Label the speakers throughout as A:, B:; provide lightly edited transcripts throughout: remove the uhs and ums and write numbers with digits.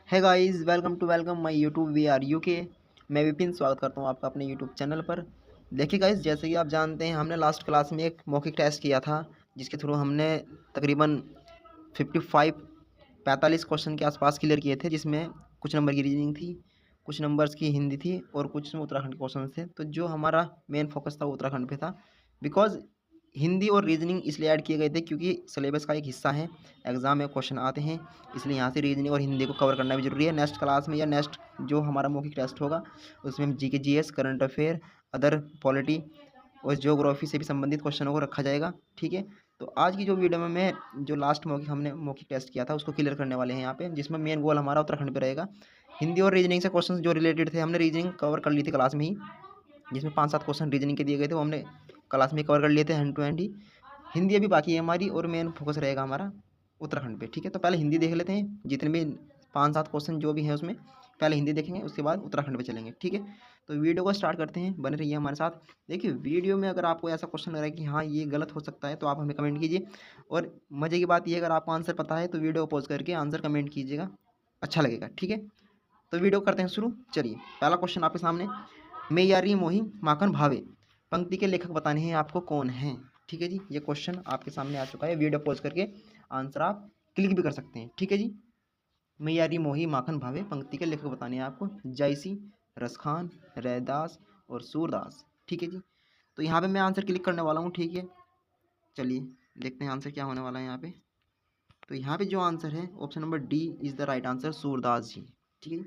A: है guys, welcome my YouTube we are UK. मैं विपिन स्वागत करता हूँ आपका अपने यूट्यूब चैनल पर। देखिए गाइस, जैसे कि आप जानते हैं हमने लास्ट क्लास में एक मौखिक टेस्ट किया था जिसके थ्रू हमने तकरीबन 45 क्वेश्चन के आसपास क्लियर किए थे, जिसमें कुछ नंबर की रीजनिंग थी, कुछ नंबर्स की हिंदी थी और कुछ उत्तराखंड के क्वेश्चन थे। तो जो हमारा मेन फोकस था वो उत्तराखंड पे था, बिकॉज हिंदी और रीजनिंग इसलिए ऐड किए गए थे क्योंकि सिलेबस का एक हिस्सा है, एग्ज़ाम में क्वेश्चन आते हैं, इसलिए यहाँ से रीजनिंग और हिंदी को कवर करना भी ज़रूरी है। नेक्स्ट क्लास में या नेक्स्ट जो हमारा मौखिक टेस्ट होगा उसमें हम जी के G S, current affair, other polity और ज्योग्राफी से भी संबंधित क्वेश्चनों को रखा जाएगा। ठीक है, तो आज की जो वीडियो में मैं जो लास्ट हमने मौखिक टेस्ट किया था उसको क्लियर करने वाले हैं यहाँ पे, जिसमें मेन गोल हमारा उत्तराखंड पे रहेगा। हिंदी और रीजनिंग से क्वेश्चन जो रिलेटेड थे हमने रीजनिंग कवर कर ली थी क्लास में ही, जिसमें 5-7 क्वेश्चन रीजनिंग के दिए गए थे, वो हमने क्लास में कवर कर लिए थे हैंड टू हैंड ही। हिंदी अभी बाकी है हमारी और मेन फोकस रहेगा हमारा उत्तराखंड पे। ठीक है, तो पहले हिंदी देख लेते हैं, जितने भी 5-7 क्वेश्चन जो भी हैं उसमें पहले हिंदी देखेंगे, उसके बाद उत्तराखंड पे चलेंगे। ठीक है, तो वीडियो को स्टार्ट करते हैं, बने रहिए हमारे साथ। देखिए, वीडियो में अगर आपको ऐसा क्वेश्चन लग रहा है कि हाँ ये गलत हो सकता है तो आप हमें कमेंट कीजिए, और मज़े की बात ये अगर आपको आंसर पता है तो वीडियो को पॉज करके आंसर कमेंट कीजिएगा, अच्छा लगेगा। ठीक है, तो वीडियो करते हैं शुरू। चलिए, पहला क्वेश्चन आपके सामने, मैं यारी मोही माखन भावे पंक्ति के लेखक बताने हैं आपको कौन है। ठीक है जी, ये क्वेश्चन आपके सामने आ चुका है, वीडियो पॉज करके आंसर आप क्लिक भी कर सकते हैं। ठीक है जी, मैं यारी मोही माखन भावे पंक्ति के लेखक बताने हैं आपको जायसी, रसखान, रैदास और सूरदास। ठीक है जी, तो यहाँ पे मैं आंसर क्लिक करने वाला हूँ। ठीक है, चलिए देखते हैं आंसर क्या होने वाला है यहाँ पे। तो यहाँ पे जो आंसर है option number D is the right answer, Surdas ji. ठीक है,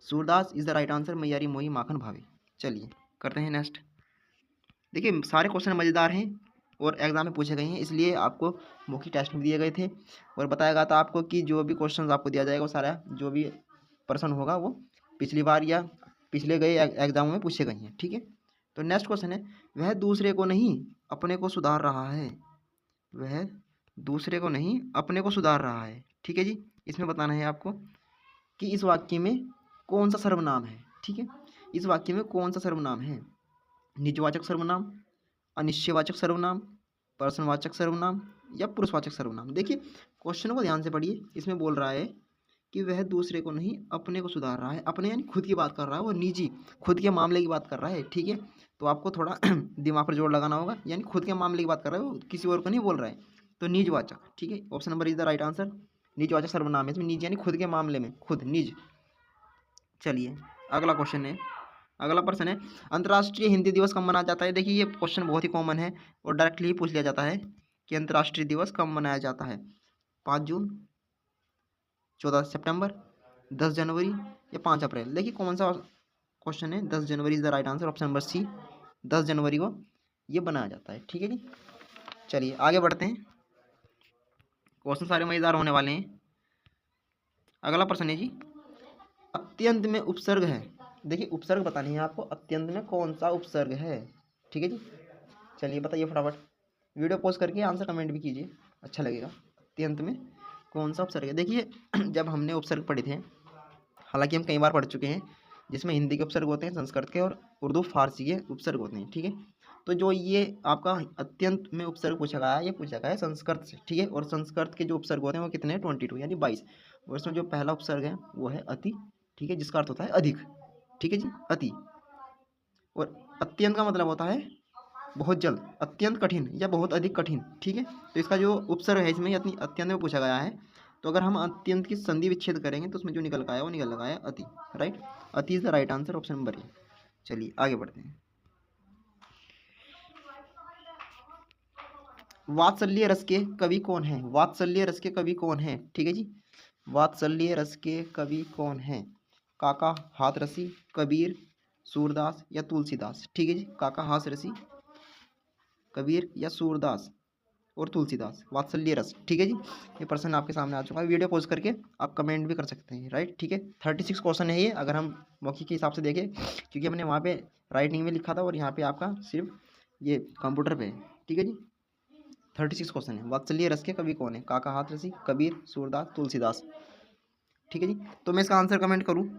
A: Surdas is the right answer, मैयारी मोही माखन भावे। चलिए करते हैं नेक्स्ट। देखिए, सारे क्वेश्चन मज़ेदार हैं और एग्जाम में पूछे गए हैं, इसलिए आपको मौखिक टेस्ट में दिए गए थे और बताया गया था आपको कि जो भी क्वेश्चन आपको दिया जाएगा वो सारा जो भी पर्सन होगा वो पिछली बार या पिछले गए एग्जामों में पूछे गए हैं। ठीक है, तो नेक्स्ट क्वेश्चन है, वह दूसरे को नहीं अपने को सुधार रहा है। वह दूसरे को नहीं अपने को सुधार रहा है। ठीक है जी, इसमें बताना है आपको कि इस वाक्य में कौन सा सर्वनाम है। ठीक है, इस वाक्य में कौन सा सर्वनाम है, निजवाचक सर्वनाम, अनिश्चयवाचक सर्वनाम, पर्सनवाचक सर्वनाम या पुरुषवाचक सर्वनाम। देखिए, क्वेश्चन को ध्यान से पढ़िए, इसमें बोल रहा है कि वह दूसरे को नहीं अपने को सुधार रहा है। अपने यानी खुद की बात कर रहा है, वो निजी खुद के मामले की बात कर रहा है। ठीक है, तो आपको थोड़ा दिमाग पर जोर लगाना होगा, यानी खुद के मामले की बात कर रहा है, वो किसी और को नहीं बोल रहा है। तो निजवाचक, ठीक है, option number is the right answer. निजवाचक सर्वनाम है इसमें, निज यानी खुद के मामले में, खुद निज। चलिए अगला क्वेश्चन है, अगला प्रश्न है, अंतर्राष्ट्रीय हिंदी दिवस कब मनाया जाता है। देखिए, ये क्वेश्चन बहुत ही कॉमन है और डायरेक्टली ही पूछ लिया जाता है कि अंतर्राष्ट्रीय दिवस कब मनाया जाता है। 5 जून, 14 सितंबर, 10 जनवरी या 5 अप्रैल। देखिए कौन सा क्वेश्चन है, 10 January is the right answer, option number C, 10 जनवरी को ये बनाया जाता है। ठीक है जी, चलिए आगे बढ़ते हैं, क्वेश्चन सारे मज़ेदार होने वाले हैं। अगला प्रश्न है जी, अत्यंत में उपसर्ग है। देखिए, उपसर्ग बतानी है आपको, अत्यंत में कौन सा उपसर्ग है। ठीक है जी, चलिए बताइए फटाफट, वीडियो पॉज करके आंसर कमेंट भी कीजिए, अच्छा लगेगा। अत्यंत में कौन सा उपसर्ग है। देखिए जब हमने उपसर्ग पढ़े थे, हालांकि हम कई बार पढ़ चुके हैं, जिसमें हिंदी के उपसर्ग होते हैं, संस्कृत के और उर्दू फारसी के उपसर्ग होते हैं। ठीक है, तो जो ये आपका अत्यंत में उपसर्ग पूछा गया है, ये पूछा गया है संस्कृत से। ठीक है, और संस्कृत के जो उपसर्ग होते हैं वो कितने हैं, 22 यानी 22। और इसमें जो पहला उपसर्ग है वो है अति। ठीक है, जिसका अर्थ होता है अधिक। ठीक है जी, अति। और अत्यंत का मतलब होता है बहुत जल्द, अत्यंत कठिन या बहुत अधिक कठिन। ठीक है, तो इसका जो उपसर्ग है इसमें अत्यंत में पूछा गया है, तो अगर हम अत्यंत की संधि विच्छेद करेंगे तो उसमें जो निकल का है वो निकल लगा है अति। राइट, अति is the right answer, option number ए। चलिए आगे बढ़ते हैं, वात्सल्य रस के कवि कौन है। वात्सल्य रस के कवि कौन है। ठीक है जी, वात्सल्य रस के कवि कौन है, काका हाथरसी, कबीर, सूरदास या तुलसीदास। ठीक है जी, काका हाथरसी, कबीर या सूरदास और तुलसीदास, वात्सल्य रस। ठीक है जी, ये प्रश्न आपके सामने आ चुका है, वीडियो पॉज करके आप कमेंट भी कर सकते हैं। राइट, ठीक है, 36 क्वेश्चन है ये, अगर हम मौखिक के हिसाब से देखें, क्योंकि हमने वहाँ पे राइटिंग में लिखा था और यहाँ पे आपका सिर्फ ये कंप्यूटर पे है। ठीक है जी, 36 क्वेश्चन है। वात्सल्य रस के कवि कौन है, काका हाथरसी, कबीर, सूरदास, तुलसीदास। ठीक है जी, तो मैं इसका आंसर कमेंट करूँ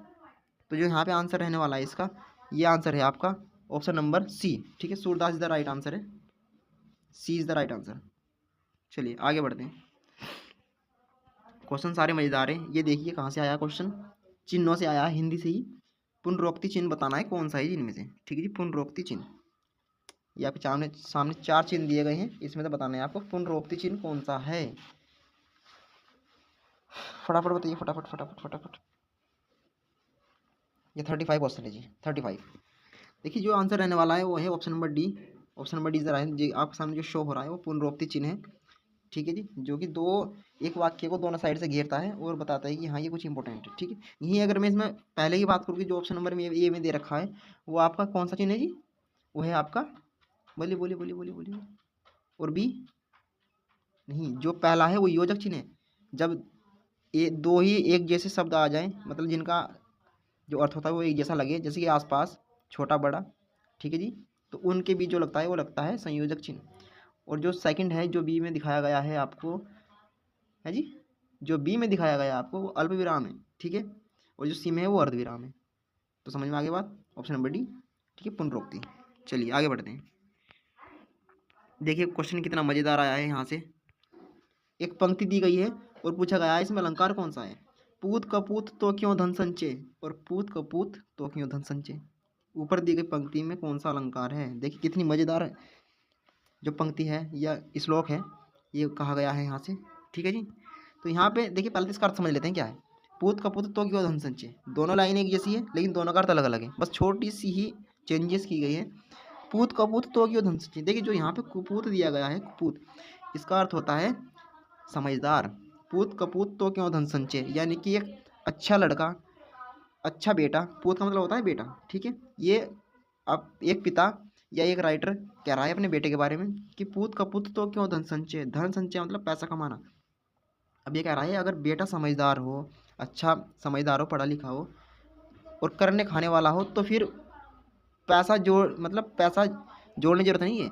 A: तो जो यहाँ पे आंसर रहने वाला है इसका, ये आंसर है आपका ऑप्शन नंबर सी। ठीक है, Surdas is the right answer है, C is the right answer. चलिए आगे बढ़ते हैं, क्वेश्चन सारे मज़ेदार हैं। ये देखिए कहाँ से आया क्वेश्चन, चिन्हों से आया है, हिंदी से ही। पुनरोक्ति चिन्ह बताना है कौन सा है इनमें से, ठीक है जी। पुनरोक्ति चिन्ह, ये आपके सामने सामने 4 चिन्ह दिए गए हैं, इसमें से बताना है आपको पुनरोक्ति चिन्ह कौन सा है। फटाफट बताइए, फटाफट फटाफट फटाफट। ये 35 क्वेश्चन है जी, 35। देखिए जो आंसर रहने वाला है वो है option number D. Option number D जरा है जी, आपके सामने जो शो हो रहा है वो पुनरोक्ति चिन्ह है, ठीक है जी। जो कि एक वाक्य को दोनों साइड से घेरता है और बताता है कि हाँ ये कुछ इंपॉर्टेंट है, ठीक है। यही अगर मैं इसमें पहले की बात करूँ कि जो ऑप्शन नंबर में ए में दे रखा है वो आपका कौन सा चिन्ह है जी, वो है आपका, बोलिए बोलिए बोलिए बोलिए बोलिए। और बी नहीं, जो पहला है वो योजक चिन्ह है। जब दो ही एक जैसे शब्द आ जाएं, मतलब जिनका जो अर्थ होता है वो एक जैसा लगे, जैसे कि आसपास, छोटा बड़ा, ठीक है जी, तो उनके बीच जो लगता है वो लगता है संयोजक चिन्ह। और जो सेकंड है, जो बी में दिखाया गया है आपको, है जी, जो बी में दिखाया गया है आपको वो अल्प विराम है, ठीक है। और जो सी में है वो अर्ध विराम है। तो समझ में आगे बात, ऑप्शन नंबर डी, ठीक है, पुनरोक्ति। चलिए आगे बढ़ते हैं। देखिए क्वेश्चन कितना मज़ेदार आया है यहाँ से। एक पंक्ति दी गई है और पूछा गया है इसमें अलंकार कौन सा है। पूत कपूत तो क्यों धन संचय, और पूत कपूत तो क्यों धन संचय, ऊपर दी गई पंक्ति में कौन सा अलंकार है। देखिए कितनी मज़ेदार जो पंक्ति है या श्लोक है, ये कहा गया है यहाँ से, ठीक है जी। तो यहाँ पे देखिए पहले तो इसका अर्थ समझ लेते हैं क्या है। पूत कपूत तो क्यों धन संचय, दोनों लाइनें एक जैसी है लेकिन दोनों का अर्थ अलग अलग है, बस छोटी सी ही चेंजेस की गई है। पूत कपूत तो क्यों धन संचय, देखिए जो यहाँ पे कुपूत दिया गया है, कुपूत, इसका अर्थ होता है समझदार। पूत कपूत तो क्यों धन संचय, यानी कि एक अच्छा लड़का, अच्छा बेटा, पूत का मतलब होता है बेटा, ठीक है। ये अब एक पिता या एक राइटर कह रहा है अपने बेटे के बारे में कि पूत कपूत तो क्यों धन संचय, धन संचय मतलब पैसा कमाना। अब ये कह रहा है अगर बेटा समझदार हो, अच्छा समझदार हो, पढ़ा लिखा हो और करने खाने वाला हो, तो फिर पैसा जोड़, मतलब पैसा जोड़ने की जरूरत नहीं है,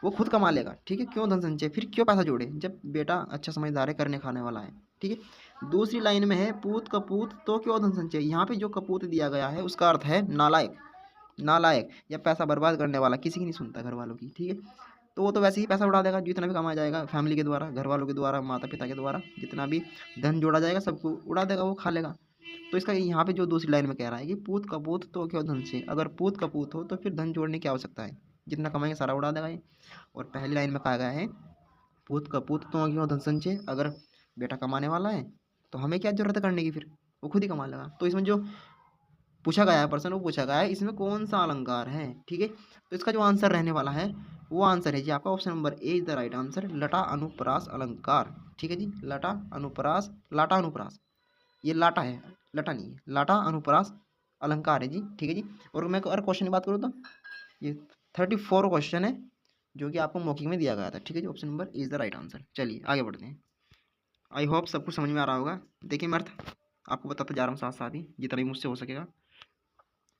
A: वो खुद कमा लेगा, ठीक है। क्यों धन संचय, फिर क्यों पैसा जोड़े जब बेटा अच्छा समझदार है, करने खाने वाला है, ठीक है। दूसरी लाइन में है पूत कपूत तो क्यों धन संचय, यहाँ पे जो कपूत दिया गया है उसका अर्थ है नालायक, नालायक या पैसा बर्बाद करने वाला, किसी की नहीं सुनता घर वालों की, ठीक है। तो वो तो वैसे ही पैसा उड़ा देगा, जितना भी कमाया जाएगा फैमिली के द्वारा, घर वालों के द्वारा, माता पिता के द्वारा, जितना भी धन जोड़ा जाएगा सबको उड़ा देगा, वो खा लेगा। तो इसका यहाँ पे जो दूसरी लाइन में कह रहा है कि पूत कपूत तो क्यों धन से, अगर पूत कपूत हो तो फिर धन जोड़ने की आवश्यकता है, जितना कमाएंगे सारा उड़ा देगा ये। और पहली लाइन में कहा गया है पूत कपूत तो क्यों धन संचय, अगर बेटा कमाने वाला है तो हमें क्या जरूरत है करने की, फिर वो खुद ही कमा लेगा। तो इसमें जो पूछा गया है प्रश्न, वो पूछा गया है इसमें कौन सा अलंकार है, ठीक है। तो इसका जो आंसर रहने वाला है वो आंसर है जी आपका option number A is the right answer, लटा अनुप्रास अलंकार, ठीक है जी। लटा अनुप्रास, लाटा अनुप्रास, ये लाटा है, लटा नहीं है, लाटा अनुप्रास अलंकार है जी, ठीक है जी। और मैं अगर क्वेश्चन की बात करूँ तो ये 34 क्वेश्चन है जो कि आपको मौखिक में दिया गया था, ठीक है जी। Option number is the right answer. चलिए आगे बढ़ते हैं। आई होप सब कुछ समझ में आ रहा होगा। देखिए मैं अर्थ आपको बताता जा रहा हूँ साथ साथ ही, जितना भी मुझसे हो सकेगा।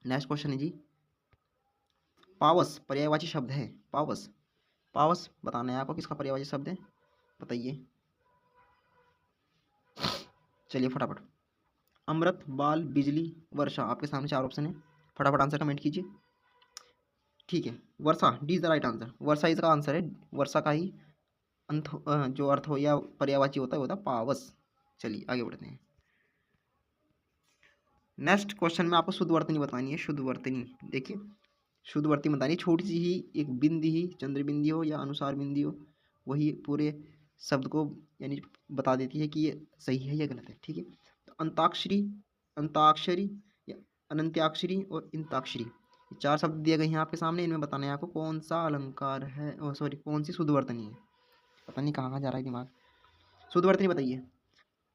A: नेक्स्ट क्वेश्चन है जी, पावस पर्यायवाची शब्द है, पावस, पावस बताना है आपको किसका पर्यायवाची शब्द है, बताइए। चलिए फटाफट। अमृत, बाल, बिजली, वर्षा, आपके सामने 4 ऑप्शन है, फटाफट आंसर कमेंट कीजिए, ठीक है। वर्षा, D is the right answer, वर्षा इसका आंसर है। वर्षा का ही जो अर्थ हो या पर्यायवाची होता है वो होता है पावस। चलिए आगे बढ़ते हैं। नेक्स्ट क्वेश्चन में आपको शुद्ध वर्तनी बतानी है, शुद्ध वर्तनी। देखिए शुद्ध वर्तनी बतानी, छोटी सी ही एक बिंदी ही, चंद्र बिंदी हो या अनुसार बिंदी हो, वही पूरे शब्द को यानी बता देती है कि ये सही है या गलत है, ठीक है। तो अंताक्षरी, अंताक्षरी या अनंत्याक्षरी और इंताक्षरी, ये 4 शब्द दिए गए हैं आपके सामने, इनमें बताना है आपको कौन सा अलंकार है, सॉरी कौन सी शुद्ध वर्तनी है। पता नहीं कहाँ जा रहा है दिमाग। शुद्ध वर्तनी बताइए,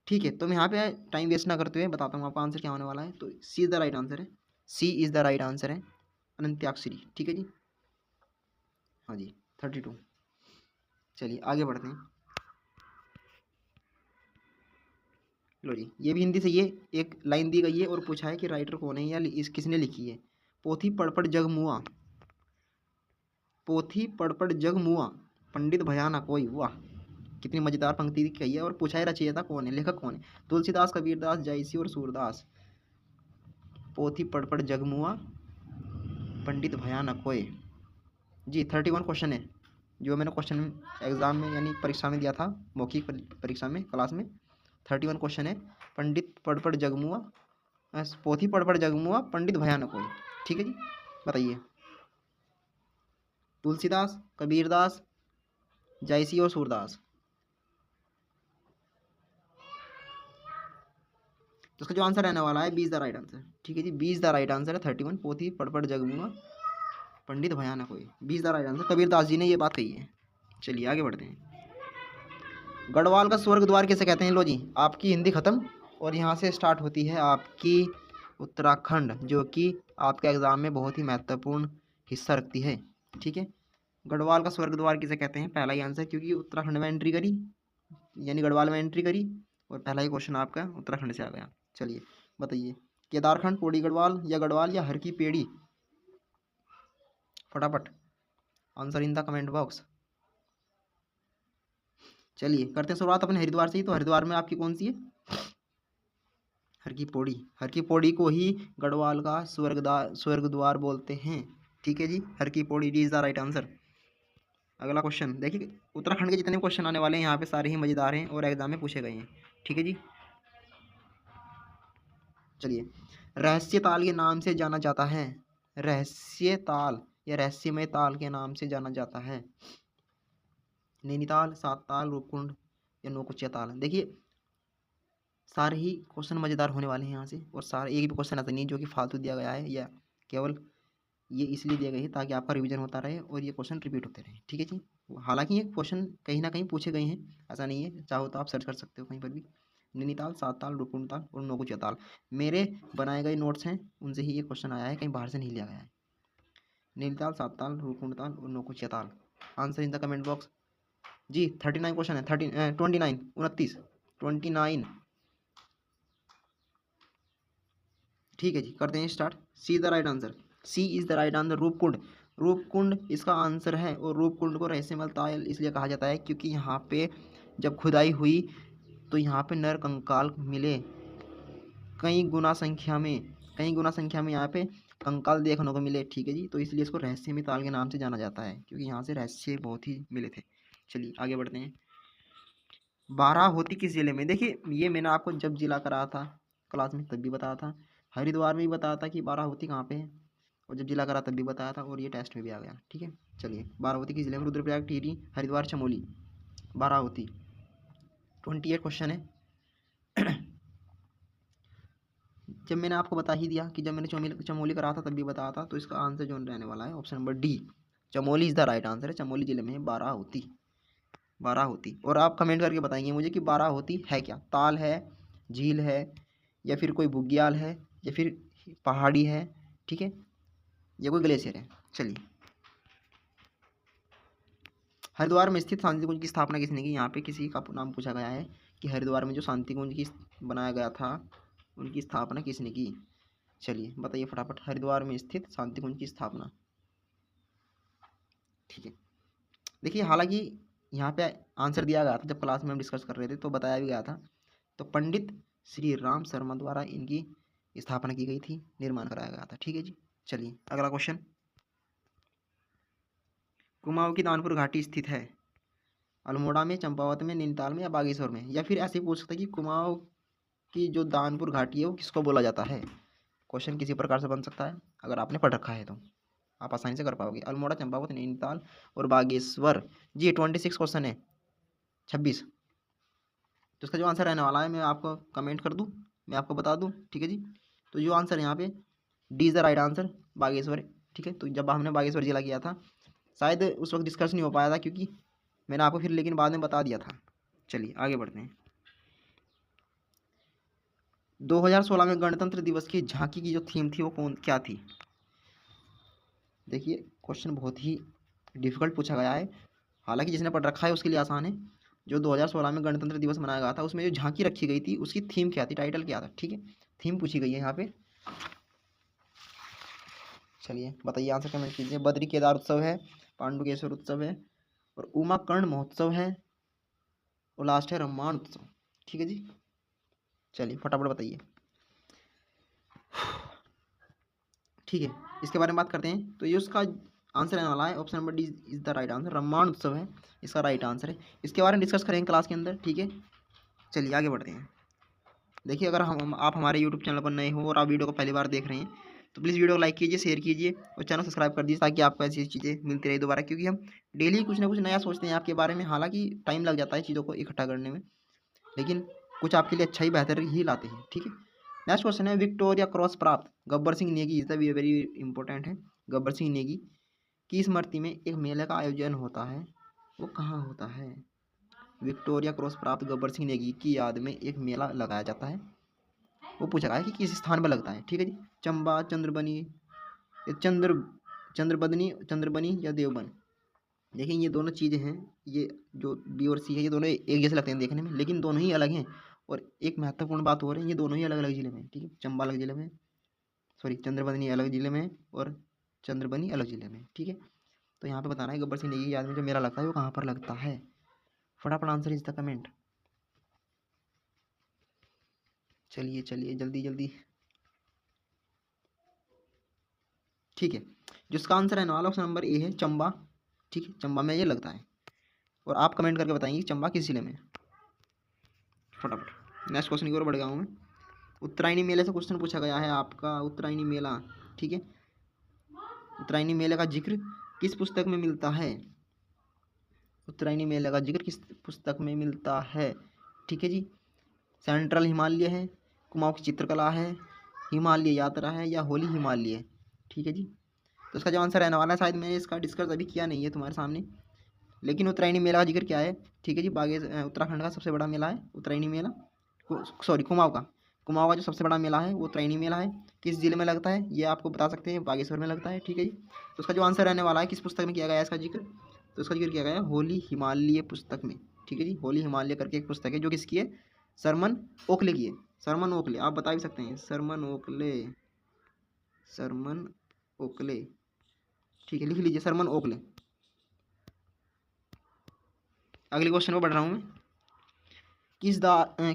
A: ठीक है। तो मैं यहाँ पे टाइम वेस्ट ना करते हुए बताता हूँ आपका आंसर क्या होने वाला है। तो सी इज़ द राइट आंसर है, सी इज़ द राइट आंसर है, अनंत्याक्षरी, ठीक है जी। हाँ जी 32। चलिए आगे बढ़ते हैं। लो जी, ये भी हिंदी से ये एक लाइन दी गई है और पूछा है कि राइटर कौन है या इस किसने लिखी है। पोथी पढ़ जग मुआ, पोथी पढ़ जग मुआ, पंडित भया ना कोई, वाह कितनी मजेदार पंक्ति कही है। और पूछा है रचयिता कौन है, लेखक कौन है। तुलसीदास, कबीरदास, जयसी और सूरदास। पोथी पढ़ जग मुआ, पंडित भया न कोय जी। 31 क्वेश्चन है जो मैंने क्वेश्चन एग्जाम में यानी परीक्षा में दिया था, मौखिक परीक्षा में क्लास में। 31 क्वेश्चन है, पंडित पढ़ जग मुआ, पोथी पढ़ पढ़ जगमुआ पंडित भया न कोई। ठीक है जी, बताइए। तुलसीदास, कबीरदास, जयसी और सूरदास। तो उसका जो आंसर रहने वाला है 20 द राइट आंसर। ठीक है जी, 20 द राइट आंसर है। 31 पोथी पढ़ पढ़ जगमुआ पंडित भया न कोई, 20 the right answer. Kabirdas ji ने ये बात कही है। चलिए आगे बढ़ते हैं। गढ़वाल का स्वर्ग द्वार किसे कहते हैं? लो जी, आपकी हिंदी खत्म और यहाँ से स्टार्ट होती है आपकी उत्तराखंड, जो कि आपके एग्जाम में बहुत ही महत्वपूर्ण हिस्सा रखती है। ठीक है, गढ़वाल का स्वर्ग द्वार किसे कहते हैं? पहला ही आंसर, क्योंकि उत्तराखंड में एंट्री करी, यानी गढ़वाल में एंट्री करी, और पहला ही क्वेश्चन आपका उत्तराखंड से आ गया। चलिए बताइए, केदारखंड, पौड़ी गढ़वाल या हर की पेड़ी? फटाफट answer in the comment box. चलिए करते हैं शुरुआत अपने हरिद्वार से ही। तो हरिद्वार में आपकी कौन सी है? हर की पौड़ी। हर की पौड़ी को ही गढ़वाल का स्वर्ग द्वार बोलते हैं। ठीक है जी, हर की Pauri is the right answer. अगला क्वेश्चन देखिए, उत्तराखंड के जितने क्वेश्चन आने वाले हैं यहाँ पे सारे ही मज़ेदार हैं और एग्जाम में पूछे गए हैं। ठीक है जी, चलिए। रहस्य ताल के नाम से जाना जाता है। रहस्य ताल या रहस्यमय ताल के नाम से जाना जाता है। नैनीताल, सात ताल, रूपकुंड या नौकुचिया ताल? देखिए सारे ही क्वेश्चन मज़ेदार होने वाले हैं यहाँ से, और सारे एक भी क्वेश्चन ऐसा नहीं जो कि फालतू दिया गया है, या केवल ये इसलिए दिया गया है ताकि आपका रिवीजन होता रहे और ये क्वेश्चन रिपीट होते रहे। ठीक है जी, हालांकि ये क्वेश्चन कहीं ना कहीं पूछे गए हैं, ऐसा नहीं है, चाहो तो आप सर्च कर सकते हो कहीं पर भी। नैनीताल, सात ताल, रूपकुंड ताल और नौकुचिया ताल मेरे बनाए गए नोट्स हैं, उनसे ही ये क्वेश्चन आया है, कहीं बाहर से नहीं लिया गया है। नैनीताल, सात ताल, रूपकुंड ताल और Naukuchiatal. Answer in the comment box. जी 39 क्वेश्चन है, 29 29। ठीक है जी, करते हैं start. C is the right answer. C is the right answer, Roopkund. Roopkund इसका आंसर है, और रूपकुंड को रहस्यमय ताल इसलिए कहा जाता है क्योंकि यहाँ पे जब खुदाई हुई तो यहाँ पे नर कंकाल मिले कई गुना संख्या में, यहाँ पे कंकाल देखने को मिले। ठीक है जी, तो इसलिए इसको रहस्यमय ताल के नाम से जाना जाता है, क्योंकि यहाँ से रहस्य बहुत ही मिले थे। चलिए आगे बढ़ते हैं। बाराहोती किस जिले में? देखिए ये मैंने आपको जब जिला कराया था क्लास में तब भी बताया था, हरिद्वार में भी बताया था कि बाराहोती कहाँ पे है, और जब जिला करा तब भी बताया था, और ये टेस्ट में भी आ गया। ठीक है, चलिए बाराहोती किस जिले में? रुद्रप्रयाग, टिहरी, हरिद्वार, चमोली। बाराहोती 28 क्वेश्चन है। जब मैंने आपको बता ही दिया कि जब मैंने चमोली करा था तब भी बताया था, तो इसका आंसर जो रहने वाला है option number D, Chamoli is the right answer है। चमोली जिले में है बाराहोती। बाराहोती, और आप कमेंट करके बताएंगे मुझे कि बाराहोती है क्या? ताल है, झील है, या फिर कोई बुग्याल है, या फिर पहाड़ी है, ठीक है, या कोई ग्लेशियर है। चलिए, हरिद्वार में स्थित शांति कुंज की स्थापना किसने की? यहाँ पे किसी का नाम पूछा गया है कि हरिद्वार में जो शांति कुंज की बनाया गया था उनकी स्थापना किसने की? चलिए बताइए फटाफट, हरिद्वार में स्थित शांति कुंज की स्थापना। ठीक है, देखिए हालांकि यहाँ पे आंसर दिया गया था, जब क्लास में हम डिस्कस कर रहे थे तो बताया भी गया था, तो पंडित श्री राम शर्मा द्वारा इनकी स्थापना की गई थी, निर्माण कराया गया था। ठीक है जी, चलिए अगला क्वेश्चन। कुमाऊं की दानपुर घाटी स्थित है? अल्मोड़ा में, चंपावत में, नैनीताल में या बागेश्वर में? या फिर ऐसे ही पूछ सकते हैं कि कुमाऊं की जो दानपुर घाटी है वो किसको बोला जाता है? क्वेश्चन किसी प्रकार से बन सकता है, अगर आपने पढ़ रखा है तो आप आसानी से कर पाओगे। अल्मोड़ा, चंपावत, नैनीताल और बागेश्वर। जी 26 क्वेश्चन है, 26। तो इसका जो आंसर रहने वाला है मैं आपको कमेंट कर दूं, मैं आपको बता दूं। ठीक है जी, तो जो आंसर यहाँ पे D is the right answer, Bageshwar. ठीक है, तो जब हमने बागेश्वर जिला किया था शायद उस वक्त डिस्कस नहीं हो पाया था, क्योंकि मैंने आपको फिर लेकिन बाद में बता दिया था। चलिए आगे बढ़ते हैं। 2016 में गणतंत्र दिवस की झांकी की जो थीम थी वो क्या थी? देखिए क्वेश्चन बहुत ही डिफिकल्ट पूछा गया है, हालांकि जिसने पढ़ रखा है उसके लिए आसान है। जो 2016 में गणतंत्र दिवस मनाया गया था उसमें जो झांकी रखी गई थी उसकी थीम क्या थी, टाइटल क्या था? ठीक है, थीम पूछी गई है यहाँ पे। चलिए बताइए, आंसर कमेंट कीजिए। बद्री केदार उत्सव है, पांडुकेश्वर उत्सव है, और उमाकर्ण महोत्सव है, और लास्ट है रम्मान उत्सव। ठीक है जी, चलिए फटाफट बताइए। ठीक है, इसके बारे में बात करते हैं। तो ये उसका आंसर आने वाला है option number D is the right answer, Ramman उत्सव है इसका राइट आंसर है। इसके बारे में डिस्कस करेंगे क्लास के अंदर। ठीक है, चलिए आगे बढ़ते हैं। देखिए, अगर हम आप हमारे यूट्यूब चैनल पर नए हो और आप वीडियो को पहली बार देख रहे हैं तो प्लीज़ वीडियो को लाइक कीजिए, शेयर कीजिए और चैनल सब्सक्राइब कर दीजिए ताकि आपको ऐसी चीज़ें मिलती रहे दोबारा, क्योंकि हम डेली कुछ ना कुछ नया सोचते हैं आपके बारे में। हालांकि टाइम लग जाता है चीज़ों को इकट्ठा करने में, लेकिन कुछ आपके लिए अच्छा ही बेहतर ही लाते हैं। ठीक है, नेक्स्ट क्वेश्चन है, विक्टोरिया क्रॉस प्राप्त Gabbar Singh Negi is the very important है। गब्बर सिंह नेगी की स्मृति में एक मेले का आयोजन होता है, वो कहाँ होता है? विक्टोरिया क्रॉस प्राप्त गब्बर सिंह नेगी की याद में एक मेला लगाया जाता है, वो पूछा गया है कि किस स्थान पर लगता है। ठीक है जी, चंबा, चंद्रबनी, चंद्रबनी या देवबन। देखिए, ये दोनों चीज़ें हैं, ये जो बी और सी है ये दोनों एक जैसे लगते हैं देखने में, लेकिन दोनों ही अलग हैं। और एक महत्वपूर्ण बात हो रही है, ये दोनों ही अलग अलग जिले में हैं। ठीक है, चंबा अलग जिले में, सॉरी चंद्रबनी अलग जिले में और चंद्रबनी अलग जिले में। ठीक है, तो यहाँ पे बताना है गब्बर सिंह नेगी की याद में जो मेला लगता है वो कहाँ पर लगता है। फटाफट आंसर इज द कमेंट। चलिए चलिए जल्दी जल्दी। ठीक है, जिसका आंसर रहने वाला ऑप्शन नंबर ए है, चंबा। ठीक है, चंबा में ये लगता है, और आप कमेंट करके बताएंगे कि चंबा किस जिले में है। फटाफट नेक्स्ट क्वेश्चन की ओर बढ़ गया हूँ मैं। उत्तरायणी मेले से क्वेश्चन पूछा गया है आपका, उत्तरायणी मेला। ठीक है, उत्तरायणी मेले का जिक्र किस पुस्तक में मिलता है? उत्तरायणी मेले का जिक्र किस पुस्तक में मिलता है? ठीक है जी, सेंट्रल हिमालय है, कुमाऊं की चित्रकला है, हिमालय यात्रा है या होली हिमालय। ठीक है जी, तो इसका जो आंसर रहने वाला है, शायद मैंने इसका डिस्कस अभी किया नहीं है तुम्हारे सामने, लेकिन उत्तरायणी मेला का जिक्र क्या है? ठीक है जी, उत्तराखंड का सबसे बड़ा मेला है उत्तरायणी मेला, सॉरी कुमाऊं का जो सबसे बड़ा मेला है वो उत्तरायणी मेला है। किस जिले में लगता है ये आपको बता सकते हैं, बागेश्वर में लगता है। ठीक है जी, तो उसका जो आंसर रहने वाला है, किस पुस्तक में किया गया है इसका जिक्र? तो इसका जिक्र किया गया है होली हिमालय पुस्तक में। ठीक है जी, होली हिमालय करके एक पुस्तक है जो किसकी है? सरमन ओखले की है। सरमन ओखले, आप बता भी सकते हैं, सरमन ओखले, सरमन ओखले। ठीक है, लिख लीजिए सरमन ओखले। अगले क्वेश्चन पर बढ़ रहा हूँ मैं।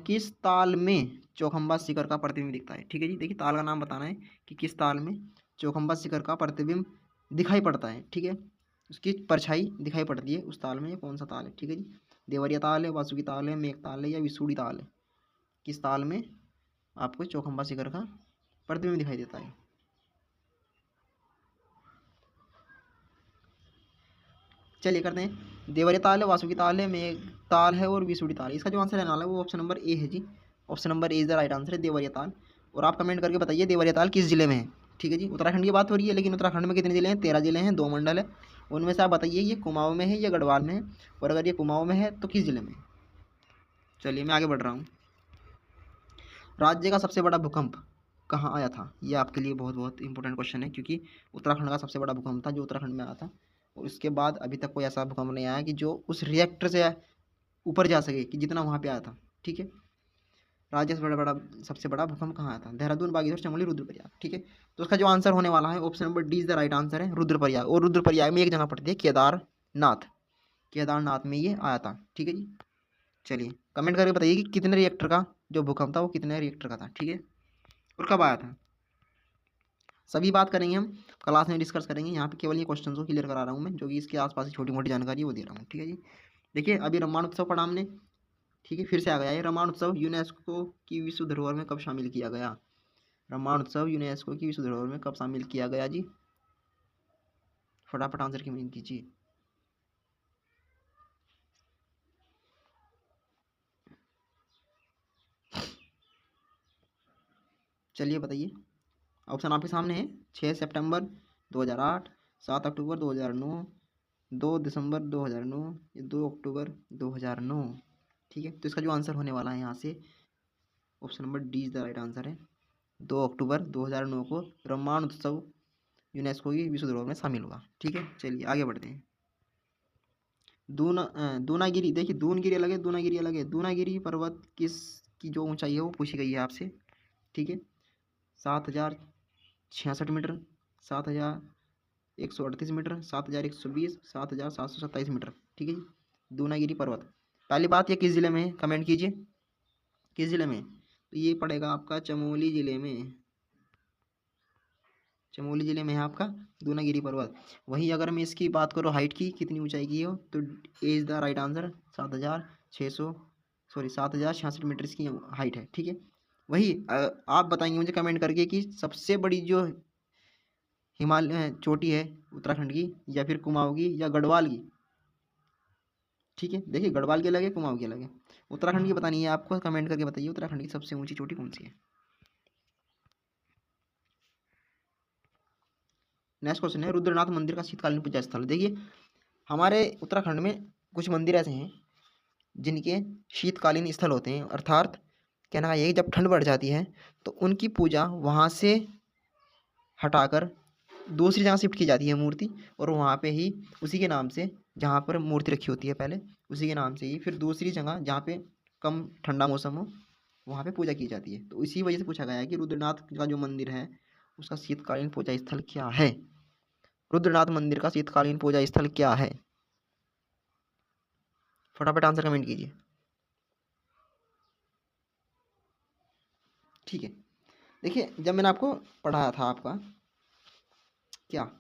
A: किस ताल में चौखंबा शिखर का प्रतिबिंब दिखता है? ठीक है जी, देखिए ताल का नाम बताना है कि किस ताल में चौखंबा शिखर का प्रतिबिंब दिखाई पड़ता है। ठीक है, उसकी परछाई दिखाई पड़ती है उस ताल में, ये कौन सा ताल है? ठीक है जी, देवरिया ताल है, वासुकी ताल है, मेघ ताल है या विसूड़ी ताल है? किस ताल में आपको चौखंबा शिखर का प्रतिबिंब दिखाई देता है? चलिए करते हैं, देवरिया ताल है, वासुकी ताल है, मेघ ताल है और विसूड़ी ताल है। इसका जो आंसर रहने वाला है वो ऑप्शन नंबर ए है जी। Option number A is the right answer है, देवरिया ताल। और आप कमेंट करके बताइए देवरिया ताल किस जिले में है। ठीक है जी, उत्तराखंड की बात हो रही है, लेकिन उत्तराखंड में कितने जिले हैं? 13 जिले हैं, 2 मंडल है। उनमें से आप बताइए ये कुमाऊं में है या गढ़वाल में है, और अगर ये कुमाऊं में है तो किस जिले में है? चलिए मैं आगे बढ़ रहा हूँ। राज्य का सबसे बड़ा भूकंप कहाँ आया था? ये आपके लिए बहुत बहुत इंपॉर्टेंट क्वेश्चन है, क्योंकि उत्तराखंड का सबसे बड़ा भूकंप था जो उत्तराखंड में आया था, और उसके बाद अभी तक कोई ऐसा भूकंप नहीं आया कि जो उस रिएक्टर से ऊपर जा सके कि जितना वहाँ पे आया था। ठीक है, राज्य से सबसे बड़ा भूकंप कहाँ आया था? देहरादून, बागेश्वर, चमोली, रुद्रप्रयाग। ठीक है, तो उसका जो आंसर होने वाला है option number D is the right answer है, रुद्रप्रयाग। और रुद्रप्रयाग में एक जगह पड़ती है केदारनाथ, केदारनाथ में ये आया था। ठीक है जी, चलिए कमेंट करके बताइए कि कितने रिएक्टर का जो भूकंप था वो कितने रिएक्टर का था। ठीक है, और कब आया था? सभी बात करेंगे हम क्लास में, डिस्कस करेंगे। यहाँ पे केवल ये क्वेश्चन को क्लियर करा रहा हूँ मैं, जो कि इसके आसपास की छोटी मोटी जानकारी वो दे रहा हूँ। ठीक है जी, देखिए अभी रामायण उत्सव पढ़ा हमने। ठीक है, फिर से आ गया ये रामायण उत्सव यूनेस्को की विश्व धरोहर में कब शामिल किया गया? रामायण उत्सव यूनेस्को की विश्व धरोहर में कब शामिल किया गया जी? फटाफट आंसर कमेंट कीजिए। चलिए बताइए, ऑप्शन आपके सामने है। 6 सितंबर 2008, 7 अक्टूबर 2009, 2 दिसंबर 2009 या 2 अक्टूबर 2009। ठीक है, तो इसका जो आंसर होने वाला है यहाँ से option number D is the right answer है। 2 अक्टूबर 2009 को रामायण उत्सव यूनेस्को की विश्व धरोहर में शामिल हुआ। ठीक है, चलिए आगे बढ़ते हैं। दूनागिरी, देखिए दूनगिरी अलग है, दूनागिरी अलग है। दूनागिरी पर्वत किस की जो ऊंचाई है वो पूछी गई है आपसे। ठीक है, 7,066 मीटर, 7,138 मीटर, 7,120, 7,727 मीटर। ठीक है जी, दूनागिरी पर्वत। पहली बात ये किस जिले में है, कमेंट कीजिए किस जिले में? तो ये पड़ेगा आपका चमोली जिले में, चमोली जिले में है आपका दूनागिरी पर्वत। वहीं अगर मैं इसकी बात करूँ हाइट की, कितनी ऊंचाई की हो, तो A is the right answer, 7,600 sorry 7,066 metre इसकी हाइट है। ठीक है, वही आप बताएंगे मुझे कमेंट करके कि सबसे बड़ी जो हिमालय चोटी है उत्तराखंड की, या फिर कुमाऊं की, या गढ़वाल की। ठीक है, देखिए गढ़वाल की अलग है, कुमाऊं की अलग है। उत्तराखंड की पता नहीं है आपको, कमेंट करके बताइए उत्तराखंड की सबसे ऊंची चोटी कौन सी है। नेक्स्ट क्वेश्चन है, रुद्रनाथ मंदिर का शीतकालीन पूजा स्थल। देखिए हमारे उत्तराखंड में कुछ मंदिर ऐसे हैं जिनके शीतकालीन स्थल होते हैं, अर्थात कहना है ये जब ठंड बढ़ जाती है तो उनकी पूजा वहाँ से हटाकर दूसरी जगह शिफ्ट की जाती है मूर्ति, और वहाँ पे ही उसी के नाम से, जहाँ पर मूर्ति रखी होती है पहले उसी के नाम से ही फिर दूसरी जगह जहाँ पे कम ठंडा मौसम हो वहाँ पे पूजा की जाती है। तो इसी वजह से पूछा गया है कि रुद्रनाथ का जो मंदिर है उसका शीतकालीन पूजा स्थल क्या है। रुद्रनाथ मंदिर का शीतकालीन पूजा स्थल क्या है, फटाफट आंसर कमेंट कीजिए। ठीक है, देखिए जब मैंने आपको पढ़ाया था आपका क्या,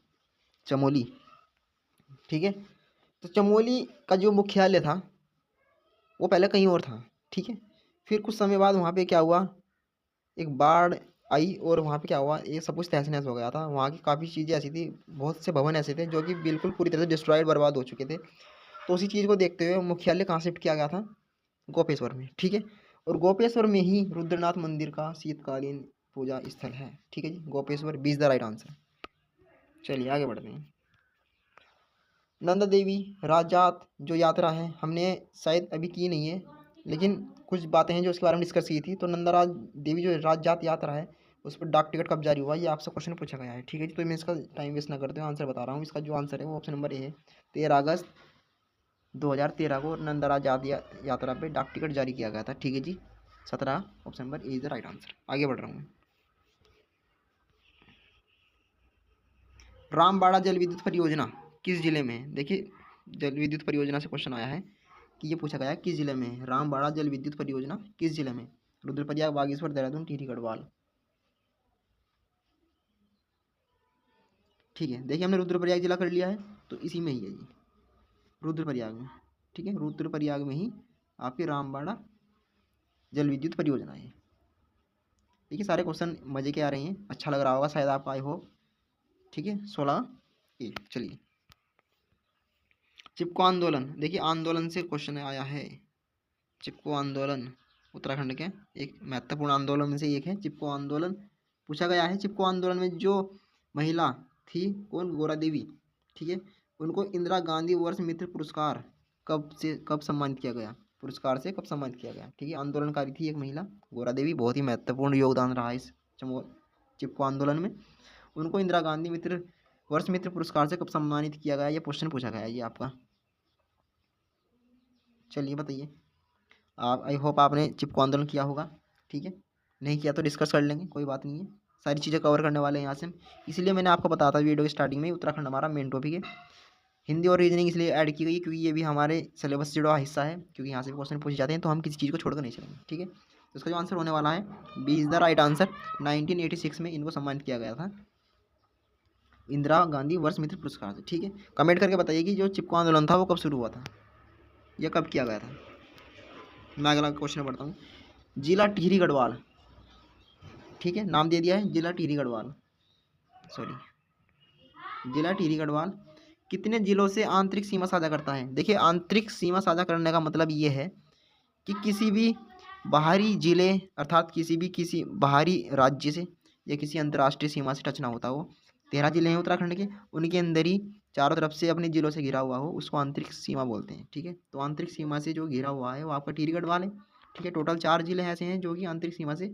A: चमोली, ठीक है, तो चमोली का जो मुख्यालय था वो पहले कहीं और था। ठीक है, फिर कुछ समय बाद वहाँ पे क्या हुआ, एक बाढ़ आई और वहाँ पे क्या हुआ, ये सब कुछ तहस नहस हो गया था। वहाँ की काफ़ी चीज़ें ऐसी थी, बहुत से भवन ऐसे थे जो कि बिल्कुल पूरी तरह से डिस्ट्रॉयड, बर्बाद हो चुके थे। तो उसी चीज़ को देखते हुए मुख्यालय कहाँ शिफ्ट किया गया था, गोपेश्वर में। ठीक है, और गोपेश्वर में ही रुद्रनाथ मंदिर का शीतकालीन पूजा स्थल है। ठीक है जी, Gopeshwar B is the right answer. चलिए आगे बढ़ते हैं। नंदा देवी राजजात जो यात्रा है हमने शायद अभी की नहीं है, लेकिन कुछ बातें हैं जो उसके बारे में डिस्कस की थी। तो नंदा देवी जो राजजात यात्रा है उस पर डाक टिकट कब जारी हुआ, ये आपसे क्वेश्चन पूछा गया है। ठीक है जी, तो मैं इसका टाइम वेस्ट ना करते हुए आंसर बता रहा हूँ। इसका जो आंसर है वो ऑप्शन नंबर ए है, 13 अगस्त 2013 को नंदा राजजात यात्रा पे डाक टिकट जारी किया गया था। ठीक है जी, 17 option number A is the right answer. आगे बढ़ रहा हूँ मैं। रामबाड़ा जल विद्युत परियोजना किस जिले में है। देखिए जल विद्युत परियोजना से क्वेश्चन आया है कि ये पूछा गया है किस जिले में है, रामबाड़ा जल विद्युत परियोजना किस जिले में, रुद्रप्रयाग, बागेश्वर, देहरादून, टिहरी गढ़वाल। ठीक है, देखिए हमने रुद्रप्रयाग जिला कर लिया है, तो इसी में ही है जी, रुद्रप्रयाग में। ठीक है, रुद्रप्रयाग में ही आपकी रामबाड़ा जल विद्युत परियोजना है। देखिए सारे क्वेश्चन मजे के आ रहे हैं, अच्छा लग रहा होगा शायद आपको, आई होप। ठीक है, 16 ये चलिए। चिपको आंदोलन, देखिए आंदोलन से क्वेश्चन आया है। चिपको आंदोलन उत्तराखंड के एक महत्वपूर्ण आंदोलन में से एक है चिपको आंदोलन। पूछा गया है चिपको आंदोलन में जो महिला थी कौन, गोरा देवी। ठीक है, उनको इंदिरा गांधी वर्ष मित्र पुरस्कार कब सम्मानित किया गया, पुरस्कार से कब सम्मानित किया गया। ठीक है, आंदोलनकारी थी एक महिला गोरा देवी, बहुत ही महत्वपूर्ण योगदान रहा इस चिपको आंदोलन में। उनको इंदिरा गांधी वर्ष मित्र पुरस्कार से कब सम्मानित किया गया, ये क्वेश्चन पूछा गया है ये आपका। चलिए बताइए, आप आई होप आपने चिपको आंदोलन किया होगा। ठीक है, नहीं किया तो डिस्कस कर लेंगे, कोई बात नहीं है, सारी चीज़ें कवर करने वाले हैं यहाँ से हम। इसलिए मैंने आपको बताया था वीडियो की स्टार्टिंग में उत्तराखंड हमारा मेन टॉपिक है। हिंदी और रीजनिंग इसलिए ऐड की गई क्योंकि ये भी हमारे सिलेबस से जुड़ा हिस्सा है, क्योंकि यहाँ से भी क्वेश्चन पूछे जाते हैं, तो हम किसी चीज़ को छोड़कर नहीं चलेंगे। ठीक है, तो इसका जो आंसर होने वाला है B is the right answer. 1986 में इनको सम्मानित किया गया था इंदिरा गांधी वर्ष मित्र पुरस्कार से। ठीक है, कमेंट करके बताइए कि जो चिपको आंदोलन था वो कब शुरू हुआ था, या कब किया गया था। मैं अगला क्वेश्चन पढ़ता हूँ। जिला टिहरी गढ़वाल, ठीक है, नाम दे दिया है जिला टिहरी गढ़वाल, सॉरी, जिला टिहरी गढ़वाल कितने जिलों से आंतरिक सीमा साझा करता है। देखिए आंतरिक सीमा साझा करने का मतलब ये है कि किसी भी बाहरी जिले, अर्थात किसी बाहरी राज्य से या किसी अंतर्राष्ट्रीय सीमा से टच ना होता हो। 13 जिले हैं उत्तराखंड के, उनके अंदर ही चारों तरफ से अपने जिलों से घिरा हुआ हो, उसको आंतरिक सीमा बोलते हैं। ठीक है, तो आंतरिक सीमा से जो घिरा हुआ है वो आपका टिहरी गढ़वाल है। ठीक है, टोटल 4 जिले ऐसे हैं जो कि आंतरिक सीमा से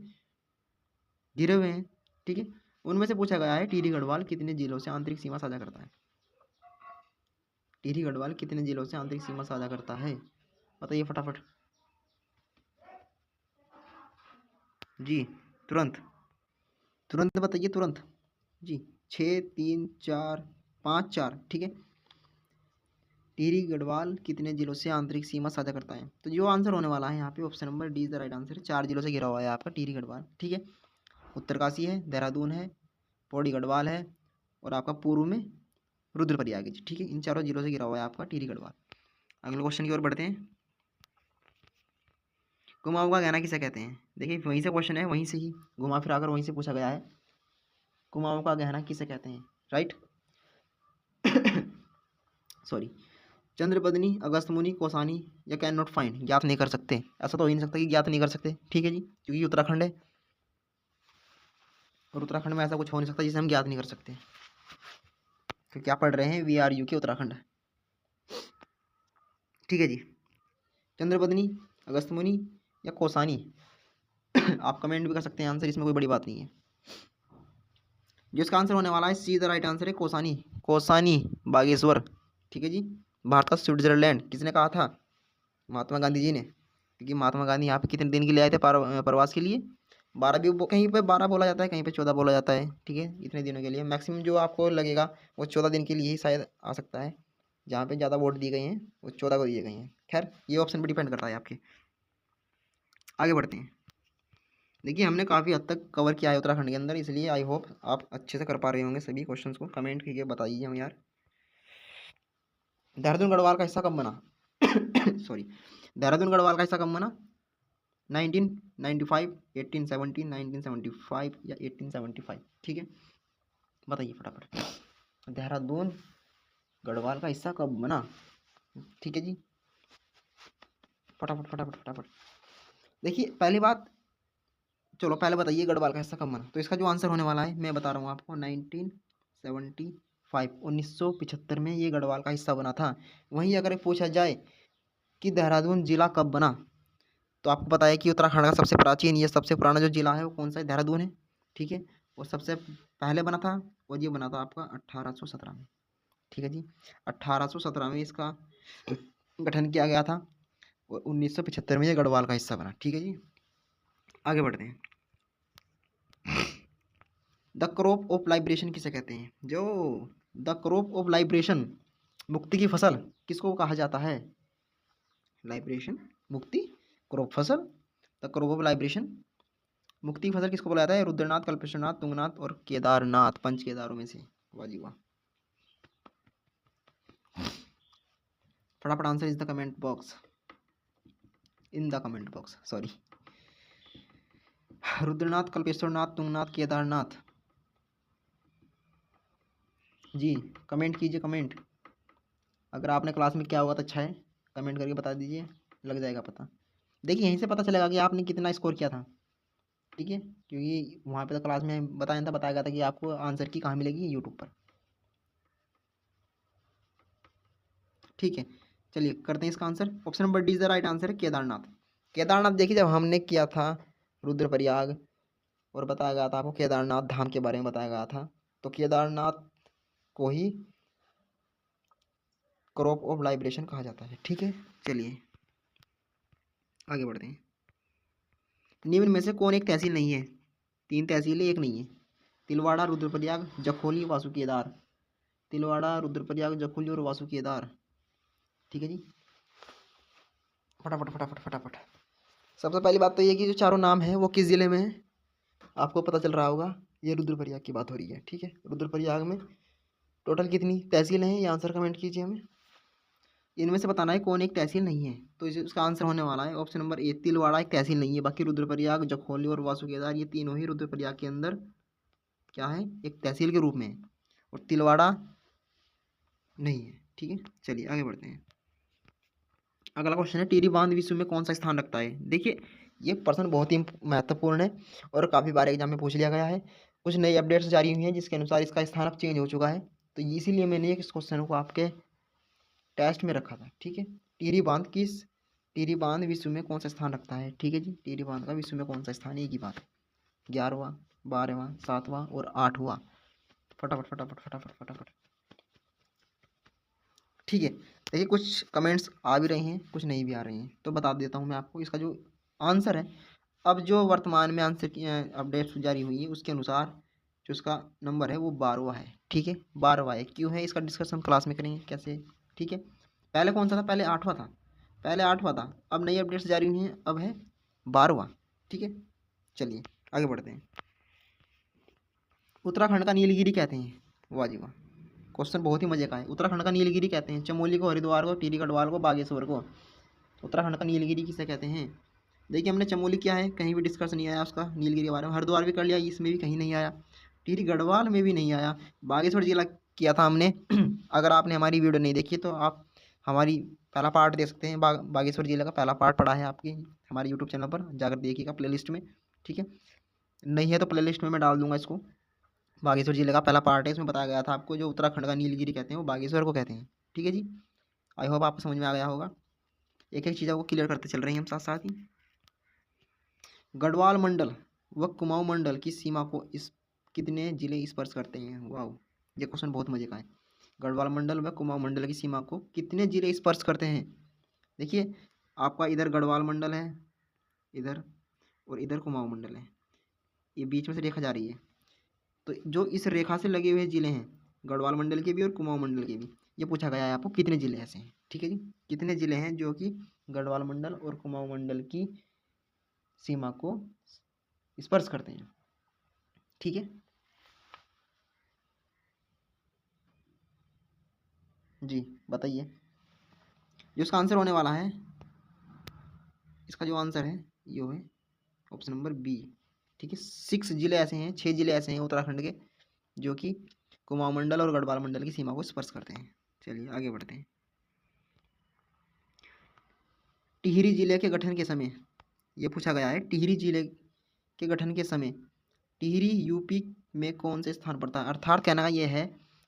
A: घिरे हुए हैं। ठीक है, उनमें से पूछा गया है टिहरी गढ़वाल कितने जिलों से आंतरिक सीमा साझा करता है। टिहरी गढ़वाल कितने जिलों से आंतरिक सीमा साझा करता है, बताइए फटाफट जी, तुरंत तुरंत बताइए तुरंत जी। 6 3 4 5 4। ठीक है, टिहरी गढ़वाल कितने जिलों से आंतरिक सीमा साझा करता है, तो जो आंसर होने वाला है यहाँ पे option number D is the right answer. 4 जिलों से घिरा हुआ है आपका टिहरी गढ़वाल। ठीक है, उत्तरकाशी है, देहरादून है, पौड़ी गढ़वाल है, और आपका पूर्व में रुद्रप्रयाग है। ठीक है, इन चारों जिलों से घिरा हुआ है आपका टिहरी गढ़वाल। अगले क्वेश्चन की ओर बढ़ते हैं। कुमाऊं का गहना किसे कहते हैं। देखिए वहीं से क्वेश्चन है, वहीं से ही घुमा फिरा कर वहीं से पूछा गया है। कुमाऊं का गहना किसे कहते हैं, राइट। सॉरी। चंद्रबदनी, अगस्त्यमुनि, कौसानी या कैन नॉट फाइंड, ज्ञात नहीं कर सकते। ऐसा तो हो ही नहीं सकता कि ज्ञात नहीं कर सकते, ठीक है जी, क्योंकि उत्तराखंड है और उत्तराखंड में ऐसा कुछ हो नहीं सकता जिसे हम ज्ञात नहीं कर सकते। तो क्या पढ़ रहे हैं, VRU के उत्तराखंड, ठीक है जी। चंद्रबदनी, अगस्त्यमुनि या कौसानी, आप कमेंट भी कर सकते हैं आंसर, इसमें कोई बड़ी बात नहीं है। जो इसका आंसर होने वाला है सी द राइट आंसर है कौसानी। कौसानी बागेश्वर, ठीक है जी। भारत का स्विट्जरलैंड किसने कहा था, महात्मा गांधी जी ने, क्योंकि महात्मा गांधी यहाँ पे कितने दिन के लिए आए थे प्रवास के लिए, 12 भी, कहीं पे 12 बोला जाता है, कहीं पे 14 बोला जाता है, ठीक है, इतने दिनों के लिए। मैक्सिमम जो आपको लगेगा वो 14 दिन के लिए ही शायद आ सकता है, जहाँ पे ज़्यादा वोट दिए गए हैं वो 14 को दिए गए हैं। खैर ये ऑप्शन पर डिपेंड करता है आपके। आगे बढ़ते हैं। देखिए हमने काफ़ी हद तक कवर किया है उत्तराखंड के अंदर, इसलिए आई होप आप अच्छे से कर पा रहे होंगे सभी क्वेश्चंस को। कमेंट करके बताइए हम यार। देहरादून गढ़वाल का हिस्सा कब बना? सॉरी, देहरादून गढ़वाल का हिस्सा कब बना? 1995, 1870, 1975 या 1875, ठीक है, बताइए फटाफट। देहरादून गढ़वाल का हिस्सा कब बना, ठीक है जी, फटाफट फटाफट फटाफट। देखिए पहली बात, चलो पहले बताइए गढ़वाल का हिस्सा कब बना। तो इसका जो आंसर होने वाला है मैं बता रहा हूँ आपको, 1975, 1975 में ये गढ़वाल का हिस्सा बना था। वहीं अगर पूछा जाए कि देहरादून जिला कब बना, तो आपको पता है कि उत्तराखंड का सबसे प्राचीन, ये सबसे पुराना जो जिला है वो कौन सा है, देहरादून है, ठीक है। वो सबसे पहले बना था और ये बना था आपका 1817 में, ठीक है जी। 1817 में इसका गठन किया गया था और 1975 में ये गढ़वाल का हिस्सा बना, ठीक है जी। आगे बढ़ते हैं। द क्रॉप ऑफ लाइब्रेशन किसे कहते हैं? जो द क्रॉप ऑफ लाइब्रेशन, मुक्ति की फसल, किसको कहा जाता है? लाइब्रेशन, मुक्ति, क्रॉप फसल, द क्रॉप ऑफ लाइब्रेशन, मुक्ति की फसल किसको बोला जाता है? रुद्रनाथ, कल्पेश्वरनाथ, तुंगनाथ और केदारनाथ, पंच केदारों में से। वाह जी वाह। फटाफट answer is the comment box, in the comment box, sorry. Rudranath, Kalpeshwarnath, Tungnath, Kedarnath, जी कमेंट कीजिए, कमेंट। अगर आपने क्लास में क्या हुआ तो अच्छा है, कमेंट करके बता दीजिए, लग जाएगा पता। देखिए यहीं से पता चलेगा कि आपने कितना स्कोर किया था, ठीक है, क्योंकि वहाँ पे तो क्लास में बताया गया था कि आपको आंसर की कहाँ मिलेगी, यूट्यूब पर, ठीक है। चलिए करते हैं इसका answer. Option number D is the right answer है केदारनाथ। केदारनाथ देखिए जब हमने किया था रुद्रप्रयाग और बताया गया था आपको केदारनाथ धाम के बारे में बताया गया था, तो केदारनाथ को ही क्रॉप ऑफ लाइब्रेशन कहा जाता है, ठीक है। चलिए आगे बढ़ते हैं। निम्न में से कौन एक तहसील नहीं है? 3 तहसील है, एक नहीं है। तिलवाड़ा, रुद्रप्रयाग, जखोली, वासुकेदार। तिलवाड़ा, रुद्रप्रयाग, जखोली और वासुकेदार, ठीक है जी। फटाफट फटाफट फटाफट। सबसे पहली बात तो ये कि जो चारों नाम है वो किस ज़िले में है, आपको पता चल रहा होगा। ये रुद्रप्रयाग की बात हो रही है, ठीक है। रुद्रप्रयाग में टोटल कितनी तहसील हैं, ये आंसर कमेंट कीजिए हमें। इनमें से बताना है कौन एक तहसील नहीं है, तो इसका आंसर होने वाला है ऑप्शन नंबर ए, तिलवाड़ा एक तहसील नहीं है। बाकी रुद्रप्रयाग, जखोली और वासुकेदार ये तीनों ही रुद्रप्रयाग के अंदर क्या है, एक तहसील के रूप में है, और तिलवाड़ा नहीं है, ठीक है। चलिए आगे बढ़ते हैं। अगला क्वेश्चन है टिहरी बांध विश्व में कौन सा स्थान रखता है? देखिए ये प्रश्न बहुत ही महत्वपूर्ण है और काफ़ी बार एग्जाम में पूछ लिया गया है। कुछ नई अपडेट्स जारी हुई हैं जिसके अनुसार इसका स्थान अब चेंज हो चुका है, तो इसीलिए मैंने इस क्वेश्चन को आपके टेस्ट में रखा था, ठीक है। टिहरी बांध विश्व में कौन सा स्थान रखता है, ठीक है जी। टिहरी बांध का विश्व में कौन सा स्थान है, एक ही बात है। 11वां, 12वां, 7वां और 8वां। फटाफट फटाफट फटाफट फटाफट, ठीक है। देखिए कुछ कमेंट्स आ भी रहे हैं, कुछ नहीं भी आ रहे हैं, तो बता देता हूँ मैं आपको इसका जो आंसर है। अब जो वर्तमान में आंसर की अपडेट्स जारी हुई है उसके अनुसार जो उसका नंबर है वो 12वां है, ठीक है। 12वां है, क्यों है इसका डिस्कशन क्लास में करेंगे कैसे, ठीक है। पहले कौन सा था? पहले 8वां था, पहले 8वां था, अब नई अपडेट्स जारी हुई हैं, अब है 12वां, ठीक है। चलिए आगे बढ़ते हैं। उत्तराखंड का नीलगिरी कहते हैं, वाह जी वाह, क्वेश्चन बहुत ही मजे का है। उत्तराखंड का नीलगिरी कहते हैं चमोली को, हरिद्वार को, टिहरी गढ़वाल को, बागेश्वर को। उत्तराखंड का नीलगिरी किसे कहते हैं? देखिए हमने चमोली किया है, कहीं भी डिस्कस नहीं आया उसका, नीलगिरी के बारे में। हरिद्वार भी कर लिया, इसमें भी कहीं नहीं आया। टिहरी गढ़वाल में भी नहीं आया। बागेश्वर जिला किया था हमने। अगर आपने हमारी वीडियो नहीं देखी तो आप हमारी पहला पार्ट देख सकते हैं। बागेश्वर जिले का पहला पार्ट पड़ा है आपकी हमारे यूट्यूब चैनल पर, जाकर देखिएगा प्लेलिस्ट में, ठीक है। नहीं है तो प्लेलिस्ट में मैं डाल दूंगा इसको। बागेश्वर जिले का पहला पार्ट है, इसमें बताया गया था आपको जो उत्तराखंड का नीलगिरी कहते हैं वो बागेश्वर को कहते हैं, ठीक है जी। आई होप आपको समझ में आ गया होगा। एक एक चीज़ आपको क्लियर करते चल रहे हैं हम साथ साथ ही। गढ़वाल मंडल व कुमाऊं मंडल की सीमा को इस कितने जिले स्पर्श करते हैं? वाह, ये क्वेश्चन बहुत मजे का है। गढ़वाल मंडल व कुमाऊं मंडल की सीमा को कितने जिले स्पर्श करते हैं? देखिए आपका इधर गढ़वाल मंडल है, इधर, और इधर कुमाऊं मंडल है, ये बीच में से रेखा जा रही है। तो जो इस रेखा से लगे हुए जिले हैं, गढ़वाल मंडल के भी और कुमाऊं मंडल के भी, ये पूछा गया है आपको कितने जिले ऐसे हैं, ठीक है जी। कितने जिले हैं जो कि गढ़वाल मंडल और कुमाऊं मंडल की सीमा को स्पर्श करते हैं, ठीक है जी। बताइए जो इसका आंसर होने वाला है, इसका जो आंसर है ये है ऑप्शन नंबर बी, ठीक है। 6 जिले ऐसे हैं, 6 जिले ऐसे हैं उत्तराखंड के जो कि कुमाऊं मंडल और गढ़वाल मंडल की सीमा को स्पर्श करते हैं। चलिए आगे बढ़ते हैं। टिहरी जिले के गठन के समय, ये पूछा गया है, टिहरी जिले के गठन के समय टिहरी यूपी में कौन से स्थान पर था? अर्थात कहना ये है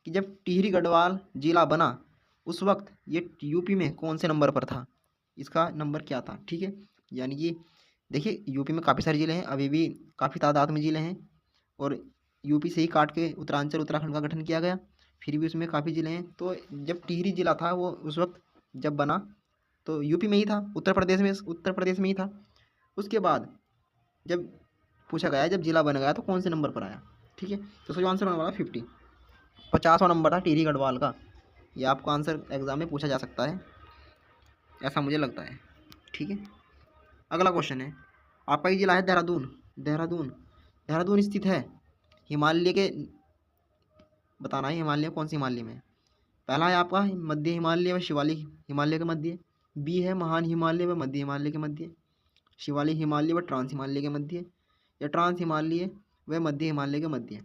A: कि जब टिहरी गढ़वाल जिला बना उस वक्त ये यूपी में कौन से नंबर पर था, इसका नंबर क्या था, ठीक है। यानी कि देखिए यूपी में काफ़ी सारे ज़िले हैं, अभी भी काफ़ी तादाद में ज़िले हैं, और यूपी से ही काट के उत्तरांचल उत्तराखंड का गठन किया गया, फिर भी उसमें काफ़ी ज़िले हैं। तो जब टिहरी जिला था वो उस वक्त जब बना तो यूपी में ही था, उत्तर प्रदेश में ही था। उसके बाद जब पूछा गया जब जिला बन गया तो कौन से नंबर पर आया, ठीक है। तो उसका जो आंसर होने वाला 50वां नंबर था टिहरी गढ़वाल का। ये आपको आंसर एग्जाम में पूछा जा सकता है, ऐसा मुझे लगता है, ठीक है। अगला क्वेश्चन है आपका, ये जिला है देहरादून। देहरादून स्थित है हिमालय के, बताना है हिमालय कौन सी हिमालय में। पहला है आपका मध्य हिमालय व शिवालिक हिमालय के मध्य, बी है महान हिमालय व मध्य हिमालय के मध्य, शिवालिक हिमालय व ट्रांस हिमालय के मध्य, या ट्रांस हिमालय व मध्य हिमालय के मध्य।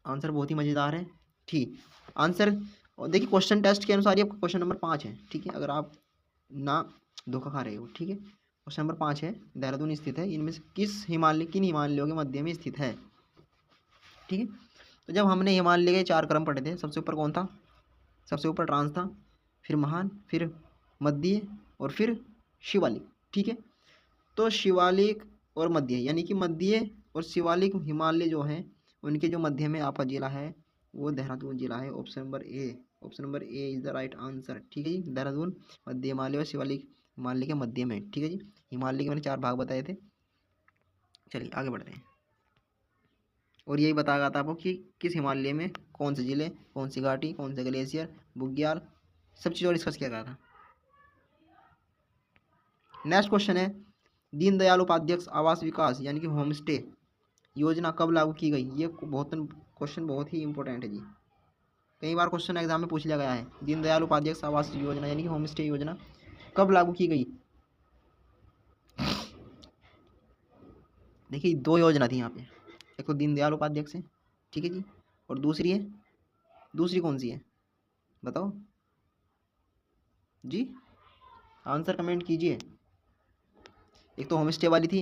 A: आंसर बहुत ही मज़ेदार है, ठीक आंसर। और देखिए क्वेश्चन टेस्ट के अनुसार ये क्वेश्चन नंबर 5 है, ठीक है, अगर आप ना धोखा खा रहे हो, ठीक है। क्वेश्चन नंबर 5 है, देहरादून स्थित है इनमें से किन हिमालयों के मध्य में स्थित है, ठीक है। तो जब हमने हिमालय के 4 क्रम पढ़े थे, सबसे ऊपर कौन था? सबसे ऊपर ट्रांस था, फिर महान, फिर मध्य और फिर शिवालिक, ठीक है। तो शिवालिक और मध्य यानी कि मध्य और शिवालिक हिमालय जो हैं उनके जो मध्य में आपका जिला है वो देहरादून जिला है। Option number A is the right answer, ठीक है जी। देहरादून मध्य हिमालय और शिवालिक हिमालय के मध्य में, ठीक है जी। हिमालय के मैंने 4 भाग बताए थे। चलिए आगे बढ़ते हैं। और यही बताया गया था आपको कि किस हिमालय में कौन से जिले, कौन सी घाटी, कौन से ग्लेशियर, बुग्याल, सब चीज़ और डिस्कस किया गया था। नेक्स्ट क्वेश्चन है दीनदयाल उपाध्याय आवास विकास यानी कि होम स्टे योजना कब लागू की गई? ये क्वेश्चन बहुत ही इंपॉर्टेंट है जी, कई बार क्वेश्चन एग्जाम में पूछ लिया गया है। दीनदयाल उपाध्याय आवास योजना यानी कि होम स्टे योजना कब लागू की गई? देखिए 2 योजना थी यहाँ पे, एक तो दीनदयाल उपाध्याय से, ठीक है जी, और दूसरी कौन सी है बताओ जी, आंसर कमेंट कीजिए। एक तो होम स्टे वाली थी,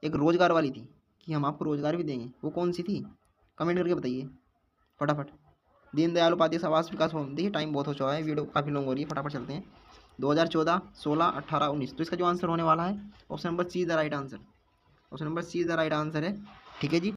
A: एक रोजगार वाली थी कि हम आपको रोजगार भी देंगे, वो कौन सी थी? कमेंट करके बताइए फटाफट। दीनदयाल उपाध्याय आवास विकास होम, देखिए टाइम बहुत हो चुका है, वीडियो काफ़ी लॉन्ग हो रही है, फटाफट चलते हैं। 2014, 16, 18, 19, तो इसका जो आंसर होने वाला है option number C is the right answer, option number C is the right answer है, ठीक है जी।